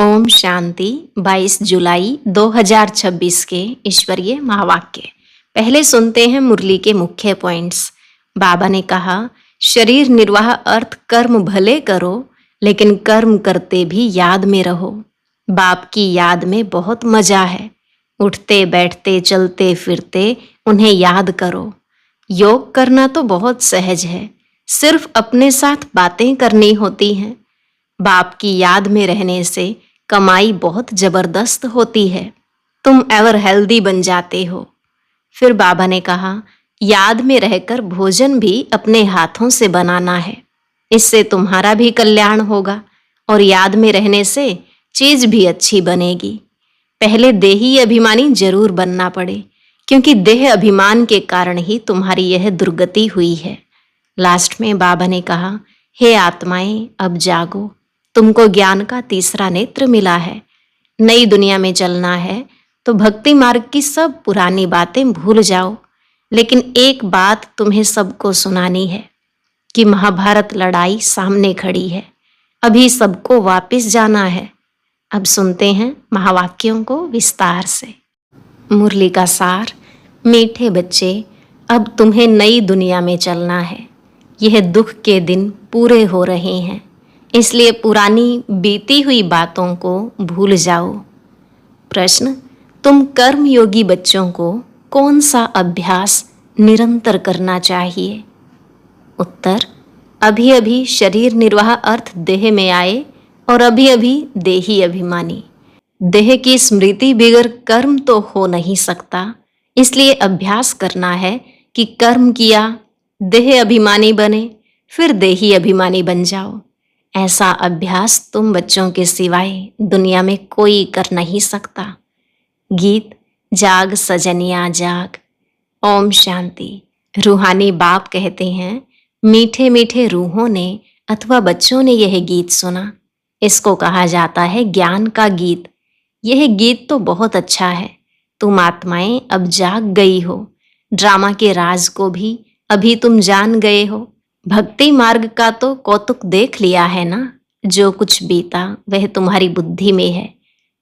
ओम शांति। 22 जुलाई 2026 के ईश्वरीय महावाक्य। पहले सुनते हैं मुरली के मुख्य पॉइंट्स। बाबा ने कहा, शरीर निर्वाह अर्थ कर्म भले करो, लेकिन कर्म करते भी याद में रहो। बाप की याद में बहुत मजा है। उठते बैठते चलते फिरते उन्हें याद करो। योग करना तो बहुत सहज है, सिर्फ अपने साथ बातें करनी होती हैं। बाप की याद में रहने से कमाई बहुत जबरदस्त होती है। तुम एवर हेल्दी बन जाते हो। फिर बाबा ने कहा, याद में रहकर भोजन भी अपने हाथों से बनाना है। इससे तुम्हारा भी कल्याण होगा और याद में रहने से चीज भी अच्छी बनेगी। पहले देही अभिमानी जरूर बनना पड़े, क्योंकि देह अभिमान के कारण ही तुम्हारी यह दुर्गति हुई है। लास्ट में बाबा ने कहा, हे आत्माएं, अब जागो। तुमको ज्ञान का तीसरा नेत्र मिला है। नई दुनिया में चलना है तो भक्ति मार्ग की सब पुरानी बातें भूल जाओ। लेकिन एक बात तुम्हें सबको सुनानी है कि महाभारत लड़ाई सामने खड़ी है। अभी सबको वापस जाना है। अब सुनते हैं महावाक्यों को विस्तार से। मुरली का सार। मीठे बच्चे, अब तुम्हें नई दुनिया में चलना है। यह दुख के दिन पूरे हो रहे हैं, इसलिए पुरानी बीती हुई बातों को भूल जाओ। प्रश्न, तुम कर्म योगी बच्चों को कौन सा अभ्यास निरंतर करना चाहिए? उत्तर, अभी अभी शरीर निर्वाह अर्थ देह में आए और अभी अभी देही अभिमानी। देह की स्मृति बिगर कर्म तो हो नहीं सकता, इसलिए अभ्यास करना है कि कर्म किया, देह अभिमानी बने, फिर देही अभिमानी बन जाओ। ऐसा अभ्यास तुम बच्चों के सिवाय दुनिया में कोई कर नहीं सकता। गीत, जाग सजनिया जाग। ओम शांति। रूहानी बाप कहते हैं, मीठे मीठे रूहों ने अथवा बच्चों ने यह गीत सुना। इसको कहा जाता है ज्ञान का गीत। यह गीत तो बहुत अच्छा है। तुम आत्माएं अब जाग गई हो। ड्रामा के राज को भी अभी तुम जान गए हो। भक्ति मार्ग का तो कौतुक देख लिया है ना। जो कुछ बीता वह तुम्हारी बुद्धि में है।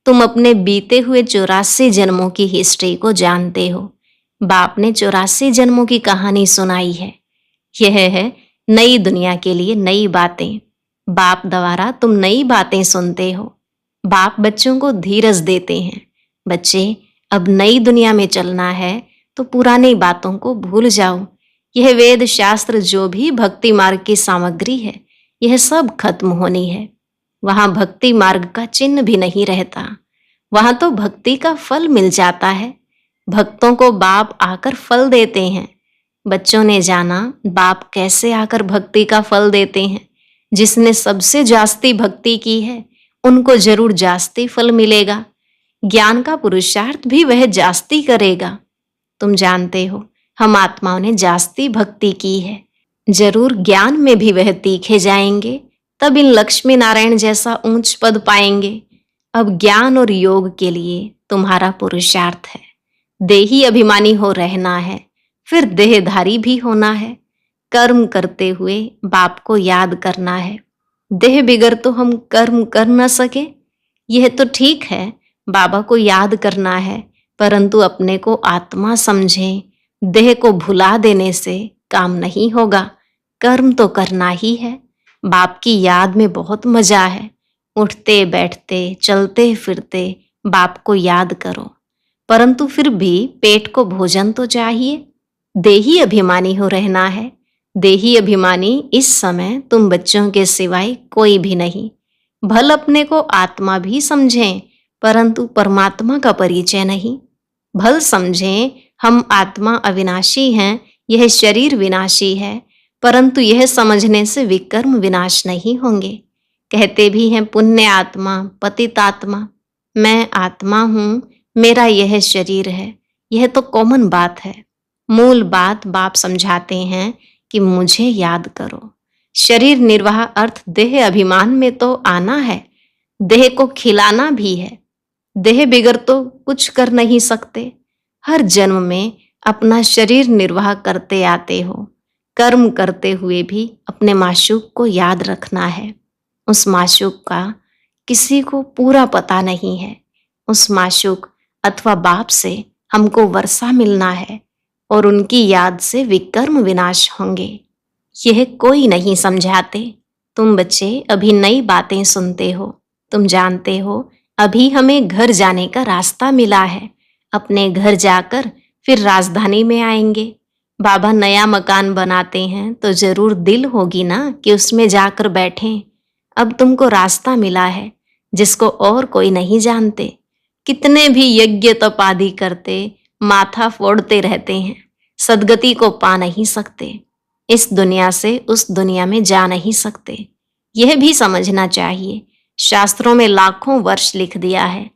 तुम अपने बीते हुए 84 जन्मों की हिस्ट्री को जानते हो। बाप ने 84 जन्मों की कहानी सुनाई है। यह है नई दुनिया के लिए नई बातें। बाप द्वारा तुम नई बातें सुनते हो। बाप बच्चों को धीरज देते हैं। बच्चे, अब नई दुनिया में चलना है तो पुरानी बातों को भूल जाओ। यह वेद शास्त्र जो भी भक्ति मार्ग की सामग्री है, यह सब खत्म होनी है। वहां भक्ति मार्ग का चिन्ह भी नहीं रहता। वहां तो भक्ति का फल मिल जाता है। भक्तों को बाप आकर फल देते हैं। बच्चों ने जाना बाप कैसे आकर भक्ति का फल देते हैं। जिसने सबसे जास्ती भक्ति की है, उनको जरूर जास्ती फल मिलेगा। ज्ञान का पुरुषार्थ भी वह जास्ती करेगा। तुम जानते हो, हम आत्माओं ने जास्ती भक्ति की है। जरूर ज्ञान में भी वह तीखे जाएंगे, तब इन लक्ष्मी नारायण जैसा ऊंच पद पाएंगे। अब ज्ञान और योग के लिए तुम्हारा पुरुषार्थ है। देही अभिमानी हो रहना है, फिर देहधारी भी होना है। कर्म करते हुए बाप को याद करना है। देह बिगर तो हम कर्म कर न सके। यह तो ठीक है, बाबा को याद करना है, परंतु अपने को आत्मा समझें। देह को भुला देने से काम नहीं होगा। कर्म तो करना ही है। बाप की याद में बहुत मजा है। उठते बैठते चलते फिरते बाप को याद करो, परंतु फिर भी पेट को भोजन तो चाहिए। देही अभिमानी हो रहना है। देही अभिमानी इस समय तुम बच्चों के सिवाय कोई भी नहीं। भल अपने को आत्मा भी समझें, परंतु परमात्मा का परिचय नहीं। भल समझें हम आत्मा अविनाशी हैं, यह शरीर विनाशी है, परंतु यह समझने से विकर्म विनाश नहीं होंगे। कहते भी हैं, पुण्य आत्मा पतित आत्मा। मैं आत्मा हूँ, मेरा यह शरीर है। यह तो कॉमन बात है। मूल बात बाप समझाते हैं कि मुझे याद करो। शरीर निर्वाह अर्थ देह अभिमान में तो आना है। देह को खिलाना भी है। देह बिगर तो कुछ कर नहीं सकते। हर जन्म में अपना शरीर निर्वाह करते आते हो। कर्म करते हुए भी अपने माशूक को याद रखना है। उस माशूक का किसी को पूरा पता नहीं है। उस माशूक अथवा बाप से हमको वर्षा मिलना है और उनकी याद से विकर्म विनाश होंगे। यह कोई नहीं समझाते। तुम बच्चे अभी नई बातें सुनते हो। तुम जानते हो अभी हमें घर जाने का रास्ता मिला है। अपने घर जाकर फिर राजधानी में आएंगे। बाबा नया मकान बनाते हैं तो जरूर दिल होगी ना कि उसमें जाकर बैठें। अब तुमको रास्ता मिला है जिसको और कोई नहीं जानते। कितने भी यज्ञ तप आदि करते, माथा फोड़ते रहते हैं, सदगति को पा नहीं सकते। इस दुनिया से उस दुनिया में जा नहीं सकते। यह भी समझना चाहिए। शास्त्रों में लाखों वर्ष लिख दिया है,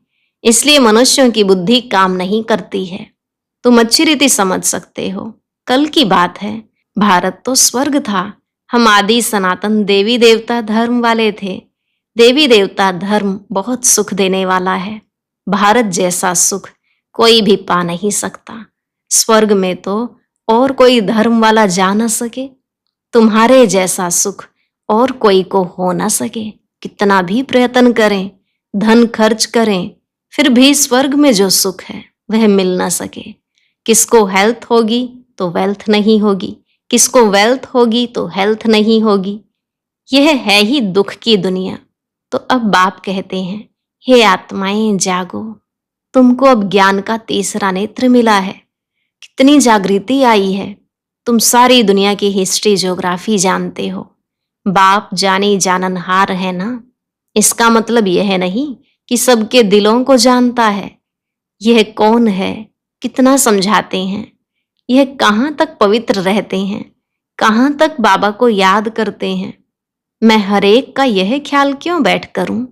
इसलिए मनुष्यों की बुद्धि काम नहीं करती है। तुम अच्छी रीति समझ सकते हो। कल की बात है, भारत तो स्वर्ग था। हम आदि सनातन देवी देवता धर्म वाले थे। देवी देवता धर्म बहुत सुख देने वाला है। भारत जैसा सुख कोई भी पा नहीं सकता। स्वर्ग में तो और कोई धर्म वाला जा न सके। तुम्हारे जैसा सुख और कोई को हो न सके। कितना भी प्रयत्न करें, धन खर्च करें, फिर भी स्वर्ग में जो सुख है वह मिल न सके। किसको हेल्थ होगी तो वेल्थ नहीं होगी, किसको वेल्थ होगी तो हेल्थ नहीं होगी। यह है ही दुख की दुनिया। तो अब बाप कहते हैं, हे आत्माएं जागो, तुमको अब ज्ञान का तीसरा नेत्र मिला है। कितनी जागृति आई है। तुम सारी दुनिया की हिस्ट्री ज्योग्राफी जानते हो। बाप जानी जाननहार है ना। इसका मतलब यह नहीं कि सबके दिलों को जानता है। यह कौन है, कितना समझाते हैं, यह कहाँ तक पवित्र रहते हैं, कहाँ तक बाबा को याद करते हैं। मैं हरेक का यह ख्याल क्यों बैठ करूं।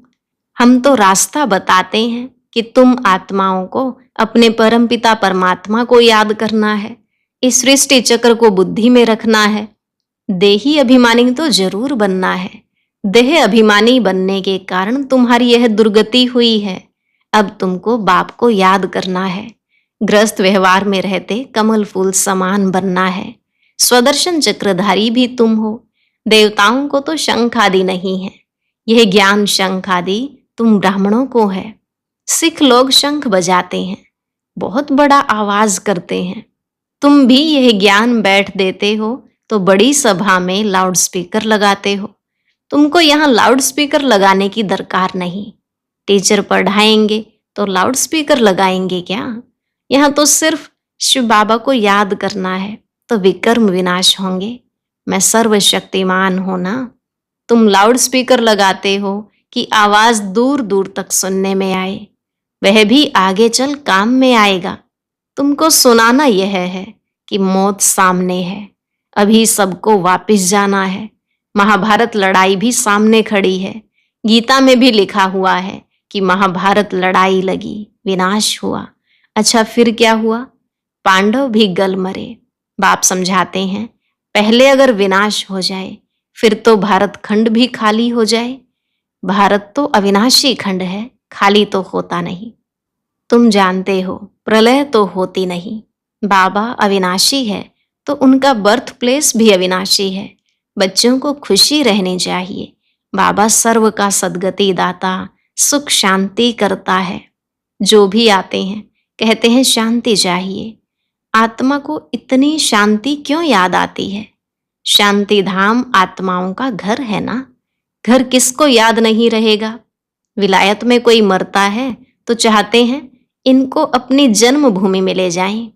हम तो रास्ता बताते हैं कि तुम आत्माओं को अपने परमपिता परमात्मा को याद करना है। इस सृष्टि चक्र को बुद्धि में रखना है। देही अभिमानी तो जरूर बनना है। देह अभिमानी बनने के कारण तुम्हारी यह दुर्गति हुई है। अब तुमको बाप को याद करना है। ग्रस्त व्यवहार में रहते कमल फूल समान बनना है। स्वदर्शन चक्रधारी भी तुम हो। देवताओं को तो शंख आदि नहीं है। यह ज्ञान शंख आदि तुम ब्राह्मणों को है। सिख लोग शंख बजाते हैं, बहुत बड़ा आवाज करते हैं। तुम भी यह ज्ञान बैठ देते हो तो बड़ी सभा में लाउड स्पीकर लगाते हो। तुमको यहाँ लाउड स्पीकर लगाने की दरकार नहीं। टीचर पढ़ाएंगे तो लाउड स्पीकर लगाएंगे क्या? यहाँ तो सिर्फ शिव बाबा को याद करना है तो विकर्म विनाश होंगे। मैं सर्वशक्तिमान हूं ना। तुम लाउड स्पीकर लगाते हो कि आवाज दूर दूर तक सुनने में आए। वह भी आगे चल काम में आएगा। तुमको सुनाना यह है कि मौत सामने है, अभी सबको वापिस जाना है। महाभारत लड़ाई भी सामने खड़ी है। गीता में भी लिखा हुआ है कि महाभारत लड़ाई लगी, विनाश हुआ। अच्छा फिर क्या हुआ? पांडव भी गल मरे। बाप समझाते हैं, पहले अगर विनाश हो जाए फिर तो भारत खंड भी खाली हो जाए। भारत तो अविनाशी खंड है, खाली तो होता नहीं। तुम जानते हो प्रलय तो होती नहीं। बाबा अविनाशी है तो उनका बर्थ प्लेस भी अविनाशी है। बच्चों को खुशी रहनी चाहिए। बाबा सर्व का सद्गति दाता, सुख शांति करता है। जो भी आते हैं कहते हैं शांति चाहिए। आत्मा को इतनी शांति क्यों याद आती है? शांति धाम आत्माओं का घर है ना। घर किसको याद नहीं रहेगा? विलायत में कोई मरता है तो चाहते हैं इनको अपनी जन्मभूमि में ले जाएं।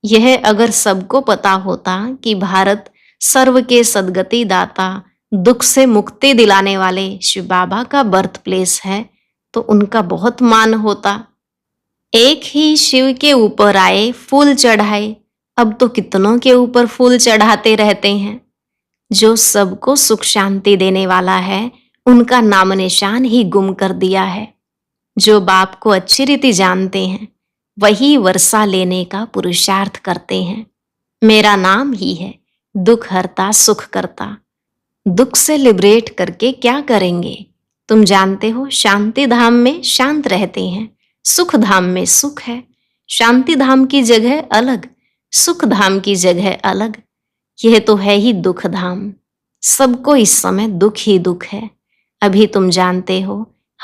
यह अगर सबको पता होता कि भारत सर्व के सद्गति दाता, दुख से मुक्ति दिलाने वाले शिव बाबा का बर्थ प्लेस है तो उनका बहुत मान होता। एक ही शिव के ऊपर आए, फूल चढ़ाए। अब तो कितनों के ऊपर फूल चढ़ाते रहते हैं। जो सबको सुख शांति देने वाला है उनका नाम निशान ही गुम कर दिया है। जो बाप को अच्छी रीति जानते हैं वही वर्षा लेने का पुरुषार्थ करते हैं। मेरा नाम ही है दुख हरता सुख करता। दुख से लिबरेट करके क्या करेंगे? तुम जानते हो शांति धाम में शांत रहते हैं, सुख धाम में सुख है। शांति धाम की जगह अलग, सुख धाम की जगह अलग। यह तो है ही दुख धाम। सबको इस समय दुख ही दुख है। अभी तुम जानते हो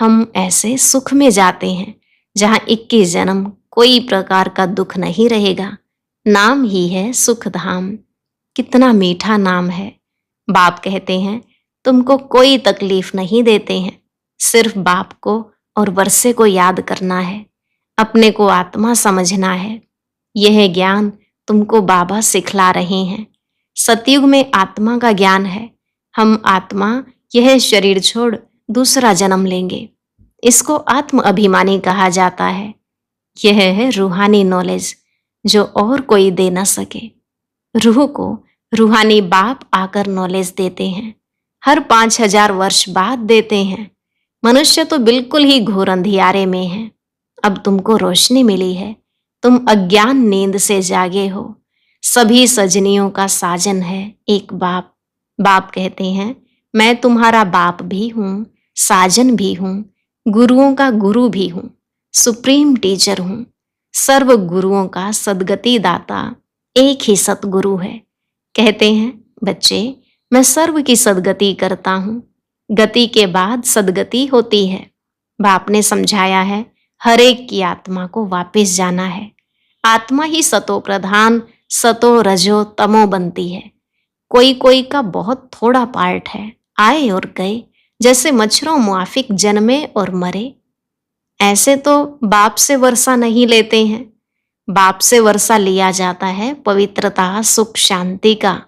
हम ऐसे सुख में जाते हैं जहां 21 जन्म कोई प्रकार का दुख नहीं रहेगा। नाम ही है सुख धाम। कितना मीठा नाम है। बाप कहते हैं तुमको कोई तकलीफ नहीं देते हैं, सिर्फ बाप को और वर्षे को याद करना है, अपने को आत्मा समझना है। यह ज्ञान तुमको बाबा सिखला रहे हैं। सतयुग में आत्मा का ज्ञान है। हम आत्मा यह शरीर छोड़ दूसरा जन्म लेंगे। इसको आत्म अभिमानी कहा जाता है। यह है रूहानी नॉलेज जो और कोई दे न सके। रूह को रूहानी बाप आकर नॉलेज देते हैं। हर 5000 वर्ष बाद देते हैं। मनुष्य तो बिल्कुल ही घोर अंधियारे में है। अब तुमको रोशनी मिली है। तुम अज्ञान नींद से जागे हो। सभी सजनियों का साजन है एक बाप। बाप कहते हैं मैं तुम्हारा बाप भी हूँ, साजन भी हूँ, गुरुओं का गुरु भी हूँ, सुप्रीम टीचर हूँ, सर्व गुरुओं का सदगति दाता एक ही सतगुरु है। कहते हैं बच्चे मैं सर्व की सदगति करता हूँ। गति के बाद सदगति होती है। बाप ने समझाया है हर एक की आत्मा को वापस जाना है। आत्मा ही सतो प्रधान सतो रजो तमो बनती है। कोई कोई का बहुत थोड़ा पार्ट है, आए और गए, जैसे मच्छरों मुआफिक जन्मे और मरे। ऐसे तो बाप से वर्षा नहीं लेते हैं। बाप से वर्षा लिया जाता है पवित्रता सुख शांति का।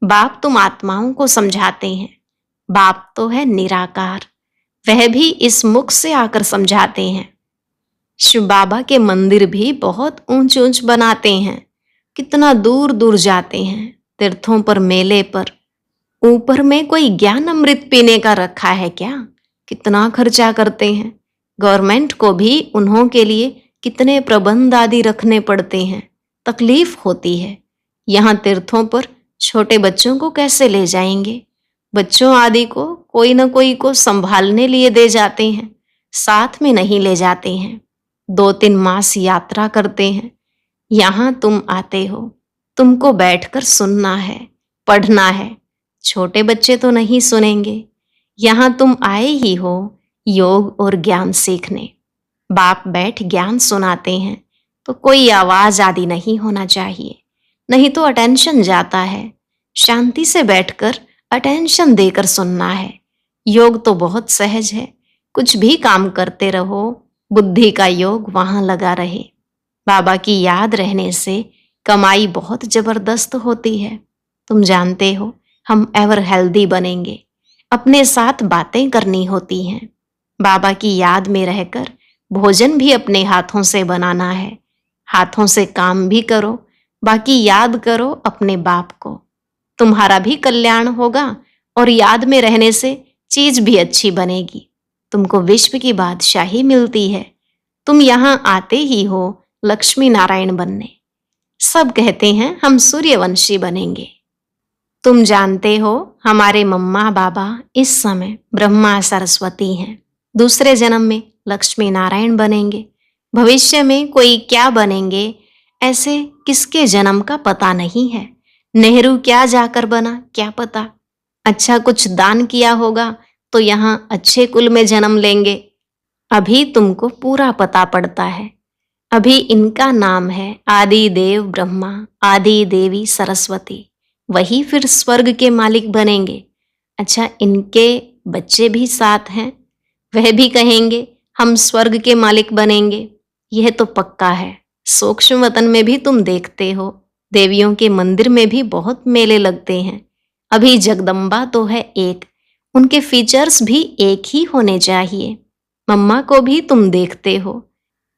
बाप तुम आत्माओं को समझाते हैं। बाप तो है निराकार, वह भी इस मुख से आकर समझाते हैं। शिव बाबा के मंदिर भी बहुत ऊंच ऊंच बनाते हैं। कितना दूर दूर जाते हैं, तीर्थों पर, मेले पर। ऊपर में कोई ज्ञान अमृत पीने का रखा है क्या? कितना खर्चा करते हैं। गवर्नमेंट को भी उन्हों के लिए कितने प्रबंध आदि रखने पड़ते हैं। तकलीफ होती है। यहाँ तीर्थों पर छोटे बच्चों को कैसे ले जाएंगे? बच्चों आदि को कोई न कोई को संभालने लिए दे जाते हैं, साथ में नहीं ले जाते हैं। 2-3 मास यात्रा करते हैं। यहाँ तुम आते हो, तुमको बैठकर सुनना है, पढ़ना है। छोटे बच्चे तो नहीं सुनेंगे। यहाँ तुम आए ही हो योग और ज्ञान सीखने। बाप बैठ ज्ञान सुनाते हैं तो कोई आवाज आदि नहीं होना चाहिए, नहीं तो अटेंशन जाता है। शांति से बैठकर अटेंशन देकर सुनना है। योग तो बहुत सहज है। कुछ भी काम करते रहो, बुद्धि का योग वहां लगा रहे। बाबा की याद रहने से कमाई बहुत जबरदस्त होती है। तुम जानते हो हम एवर हेल्दी बनेंगे। अपने साथ बातें करनी होती हैं। बाबा की याद में रहकर भोजन भी अपने हाथों से बनाना है। हाथों से काम भी करो, बाकी याद करो अपने बाप को। तुम्हारा भी कल्याण होगा और याद में रहने से चीज भी अच्छी बनेगी। तुमको विश्व की बादशाही मिलती है। तुम यहाँ आते ही हो लक्ष्मी नारायण बनने। सब कहते हैं हम सूर्यवंशी बनेंगे। तुम जानते हो हमारे मम्मा बाबा इस समय ब्रह्मा सरस्वती हैं। दूसरे जन्म में लक्ष्मी नारायण बनेंगे। भविष्य में कोई क्या बनेंगे ऐसे किसके जन्म का पता नहीं है। नेहरू क्या जाकर बना क्या पता। अच्छा कुछ दान किया होगा तो यहाँ अच्छे कुल में जन्म लेंगे। अभी तुमको पूरा पता पड़ता है। अभी इनका नाम है आदि देव ब्रह्मा, आदि देवी सरस्वती। वही फिर स्वर्ग के मालिक बनेंगे। अच्छा इनके बच्चे भी साथ हैं, वह भी कहेंगे हम स्वर्ग के मालिक बनेंगे। यह तो पक्का है। सूक्ष्म वतन में भी तुम देखते हो, देवियों के मंदिर में भी बहुत मेले लगते हैं। अभी जगदम्बा तो है एक, उनके फीचर्स भी एक ही होने चाहिए। मम्मा को भी तुम देखते हो,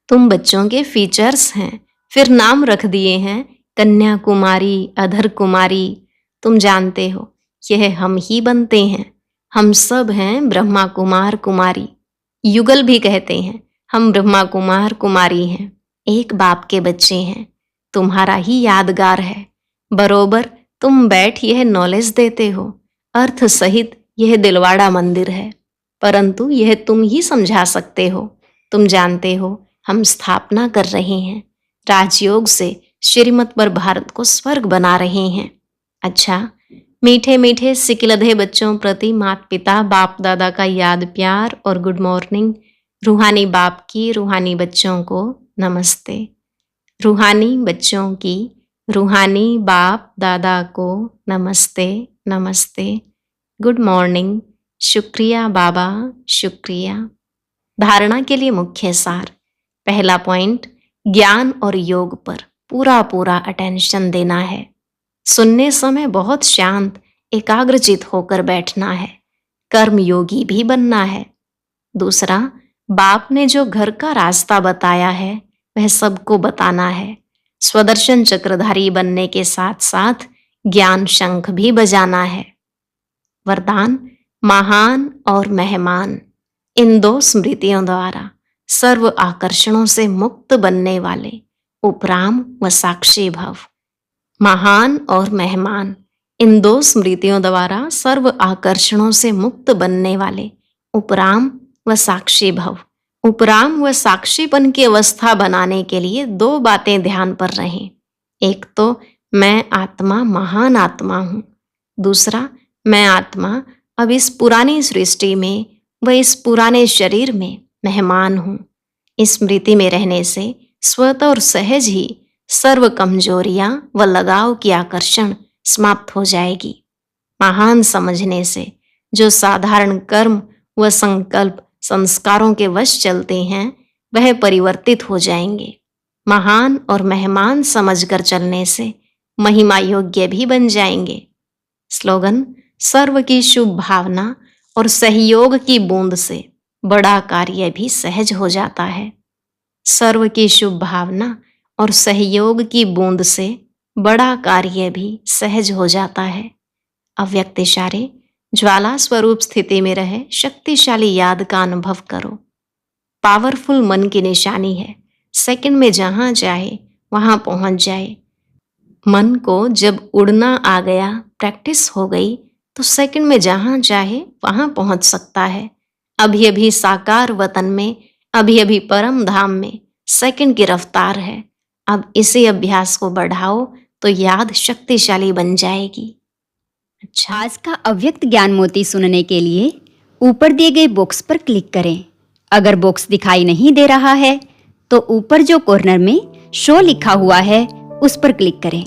तुम बच्चों के फीचर्स हैं, फिर नाम रख दिए हैं कन्याकुमारी, अधर कुमारी। तुम जानते हो यह हम ही बनते हैं। हम सब हैं ब्रह्मा कुमार कुमारी। युगल भी कहते हैं हम ब्रह्मा कुमार कुमारी हैं, एक बाप के बच्चे हैं। तुम्हारा ही यादगार है। बरोबर तुम बैठ यह नॉलेज देते हो। अर्थ सहित यह दिलवाड़ा मंदिर है, परंतु यह तुम ही समझा सकते हो। तुम जानते हो हम स्थापना कर रहे हैं। राजयोग से श्रीमत पर भारत को स्वर्ग बना रहे हैं। अच्छा मीठे मीठे सिकिलधे बच्चों प्रति माता पिता बाप दादा का याद प्यार और गुड मॉर्निंग। रूहानी बाप की रूहानी बच्चों को नमस्ते। रूहानी बच्चों की रूहानी बाप दादा को नमस्ते नमस्ते, गुड मॉर्निंग, शुक्रिया बाबा, शुक्रिया। धारणा के लिए मुख्य सार। पहला पॉइंट, ज्ञान और योग पर पूरा अटेंशन देना है। सुनने समय बहुत शांत एकाग्रचित होकर बैठना है। कर्म योगी भी बनना है। दूसरा, बाप ने जो घर का रास्ता बताया है वह सबको बताना है। स्वदर्शन चक्रधारी बनने के साथ साथ ज्ञान शंख भी बजाना है। वरदान, महान और मेहमान। इन दो स्मृतियों द्वारा सर्व आकर्षणों से मुक्त बनने वाले उपराम व साक्षी भव। महान और मेहमान, इन दो स्मृतियों द्वारा सर्व आकर्षणों से मुक्त बनने वाले उपराम व साक्षी भव। उपराम व साक्षीपन की अवस्था बनाने के लिए दो बातें ध्यान पर रहें। एक तो मैं आत्मा महान आत्मा हूं। दूसरा, मैं आत्मा अब इस पुरानी सृष्टि में व इस पुराने शरीर में मेहमान हूं। इस स्मृति में रहने से स्वतः और सहज ही सर्व कमजोरियां व लगाव की आकर्षण समाप्त हो जाएगी। महान समझने से जो साधारण कर्म व संकल्प संस्कारों के वश चलते हैं वह परिवर्तित हो जाएंगे। महान और मेहमान समझकर चलने से महिमा योग्य भी बन जाएंगे। स्लोगन, सर्व की शुभ भावना और सहयोग की बूंद से बड़ा कार्य भी सहज हो जाता है। सर्व की शुभ भावना और सहयोग की बूंद से बड़ा कार्य भी सहज हो जाता है। अव्यक्त इशारे, ज्वाला स्वरूप स्थिति में रहे शक्तिशाली याद का अनुभव करो। पावरफुल मन की निशानी है। सेकंड में जहां चाहे वहां पहुंच जाए। मन को जब उड़ना आ गया, प्रैक्टिस हो गई, तो सेकंड में जहां चाहे वहां पहुंच सकता है। अभी अभी साकार वतन में, अभी अभी परम धाम में सेकंड की रफ्तार है। अब इसी अभ्यास को बढ़ाओ तो याद शक्तिशाली बन जाएगी। अच्छा, आज का अव्यक्त ज्ञान मोती सुनने के लिए ऊपर दिए गए बॉक्स पर क्लिक करें। अगर बॉक्स दिखाई नहीं दे रहा है तो ऊपर जो कॉर्नर में शो लिखा हुआ है उस पर क्लिक करें।